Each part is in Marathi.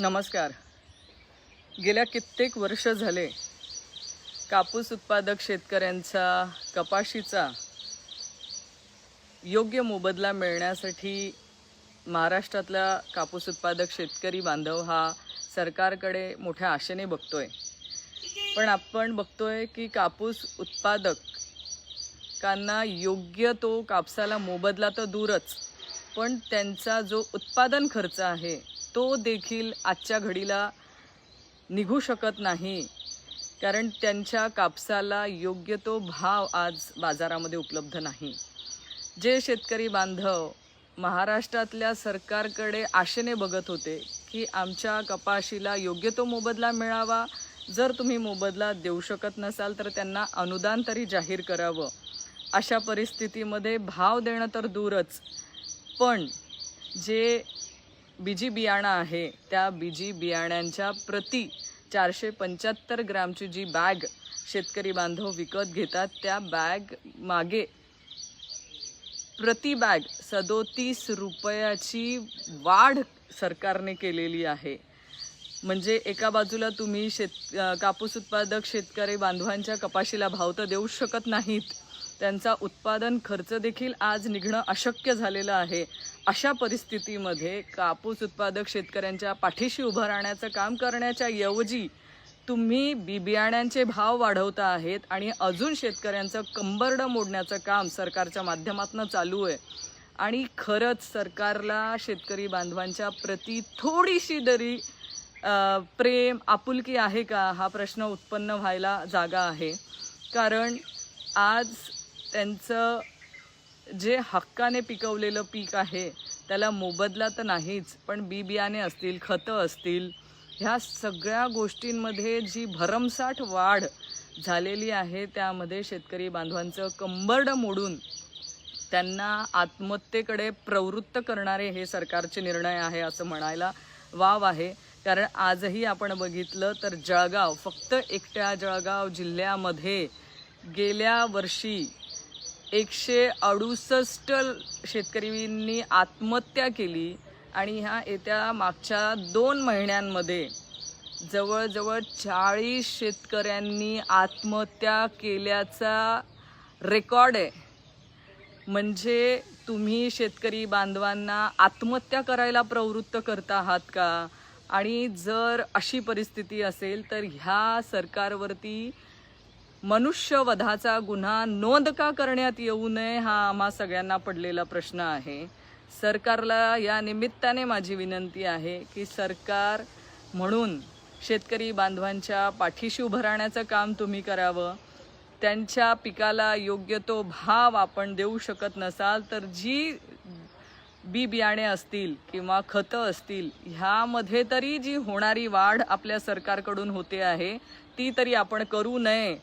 नमस्कार. गेल्या कित्येक वर्ष झाले कापूस उत्पादक शेतकऱ्यांचा कपाशीचा योग्य मोबदला मिळण्यासाठी महाराष्ट्रातला कापूस उत्पादक शेतकरी बांधव हा सरकारकडे मोठ्या आशेने बघतोय. पण आपण बघतोय की कापूस उत्पादकांना योग्य तो कापसाला मोबदला तर दूरच, पण त्यांचा जो उत्पादन खर्च आहे तो देखील आजच्या घडीला निघू शकत नाही, कारण त्यांच्या कापसाला योग्य तो भाव आज बाजारामध्ये उपलब्ध नाही. जे शेतकरी बांधव महाराष्ट्रातल्या सरकारकडे आशेने बघत होते की आमच्या कपाशीला योग्य तो मोबदला मिळावा, जर तुम्ही मोबदला देऊ शकत नसाल तर त्यांना अनुदान तरी जाहीर करावं. अशा परिस्थितीमध्ये भाव देणं तर दूरच, पण जे बीजी बियाणं आहे त्या बीजी बियाण्यांच्या प्रति 475 ग्रॅमची जी बॅग शेतकरी बांधव विकत घेतात, त्या बॅग मागे प्रति बॅग 37 रुपयाची वाढ सरकारने केलेली आहे. म्हणजे एका बाजूला तुम्ही कापूस उत्पादक शेतकरी बांधवांच्या कपाशीला भाव तर देऊ शकत नाहीत, त्यांचा उत्पादन खर्च देखील आज निघणं अशक्य झालेलं आहे. अशा परिस्थितीमध्ये कापूस उत्पादक शेतकऱ्यांच्या पाठीशी उभं राहण्याचं काम करण्याच्या ऐवजी तुम्ही बियाण्यांचे भाव वाढवता आहेत आणि अजून शेतकऱ्यांचं कंबरडं मोडण्याचं काम सरकारच्या माध्यमातून चालू आहे. आणि खरंच सरकारला शेतकरी बांधवांच्या प्रति थोडीशी तरी प्रेम आपुलकी आहे का, हा प्रश्न उत्पन्न व्हायला जागा आहे. कारण आज त्यांचं जे हक्काने पिकवलेलं पीक आहे त्याला मोबदला तर नाहीच, पण बियाणे असतील, खतं असतील, ह्या सगळ्या गोष्टींमध्ये जी भरमसाठ वाढ झालेली आहे त्यामध्ये शेतकरी बांधवांचं कंबरडं मोडून त्यांना आत्महत्येकडे प्रवृत्त करणारे हे सरकारचे निर्णय आहे असं म्हणायला वाव आहे. कारण आजही आपण बघितलं तर जळगाव, फक्त एकट्या जळगाव जिल्ह्यामध्ये गेल्या वर्षी 168 शेतकऱ्यांनी आत्महत्या केली आणि ह्या येत्या मागच्या 2 महिन्यांमध्ये जवळजवळ 40 शेतकऱ्यांनी आत्महत्या केल्याचा रेकॉर्ड आहे. म्हणजे तुम्ही शेतकरी बांधवांना आत्महत्या करायला प्रवृत्त करता आहात का? आणि जर अशी परिस्थिती असेल तर ह्या सरकारवरती मनुष्यवधाचा गुन्हा नोंद का करण्यात येऊ नये, हा आम्हा सगळ्यांना पडलेला प्रश्न आहे. सरकारला या निमित्ताने माझी विनंती आहे की सरकार म्हणून शेतकरी बांधवांच्या पाठीशी उभं राहण्याचं काम तुम्ही करावं. त्यांच्या पिकाला योग्य तो भाव आपण देऊ शकत नसाल तर जी बियाणे असतील किंवा खतं असतील, ह्यामध्ये तरी जी होणारी वाढ आपल्या सरकारकडून होते आहे ती तरी आपण करू नये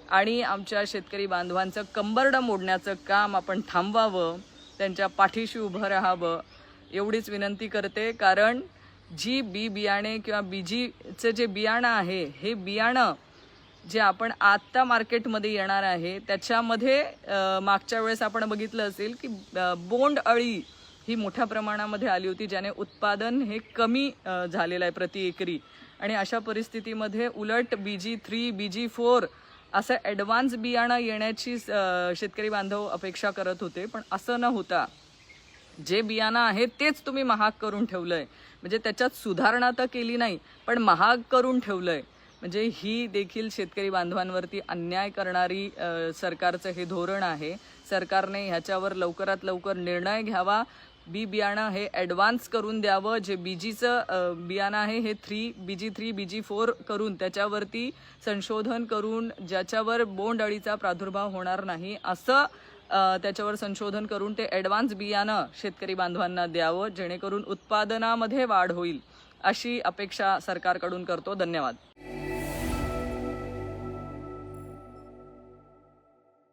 आणि आमच्या शेतकरी बांधवांचं कंबरडं मोडण्याचं काम आपण थांबवावं, त्यांच्या पाठीशी उभं राहावं एवढीच विनंती करते. कारण जी बियाणे किंवा बीजीचं जे बियाणं आहे, हे बियाणं जे आपण आत्ता मार्केटमध्ये येणार आहे त्याच्यामध्ये मागच्या वेळेस आपण बघितलं असेल की बोंड अळी ही मोठ्या प्रमाणामध्ये आली होती, ज्याने उत्पादन हे कमी झालेलं आहे प्रति एकरी. आणि अशा परिस्थितीमध्ये उलट BG3, BG4 असं ॲडव्हान्स बियाणं येण्याची शेतकरी बांधव अपेक्षा करत होते, पण असं न होता जे बियाणं आहे तेच तुम्ही महाग करून ठेवलंय. म्हणजे त्याच्यात सुधारणा तर केली नाही, पण महाग करून ठेवलंय. म्हणजे ही देखील शेतकरी बांधवांवरती अन्याय करणारी सरकारचं हे धोरण आहे. सरकारने ह्याच्यावर लवकरात लवकर निर्णय घ्यावा. बियाणं हे ॲडव्हान्स करून द्यावं. जे बीजीचं बियाणं आहे हे BG3, BG4 करून त्याच्यावरती संशोधन करून ज्याच्यावर बोंड अळीचा प्रादुर्भाव होणार नाही असं त्याच्यावर संशोधन करून ते ॲडव्हान्स बियाणं शेतकरी बांधवांना द्यावं, जेणेकरून उत्पादनामध्ये वाढ होईल, अशी अपेक्षा सरकारकडून करतो. धन्यवाद.